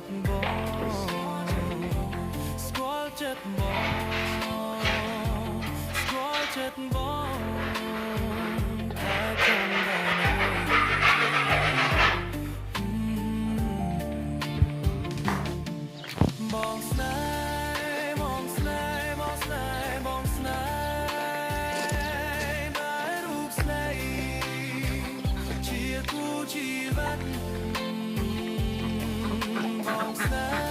ចិត្តបងស្គាល់ចិត្តបងស្គាល់ចិត្តបងថាចង់បានបងស្នេហ៍បងស្នេហ៍បងស្នេហ៍បងស្នេហ៍ដែលរូបស្នេហ៍ជាគូជីវិតបងស្នេហ៍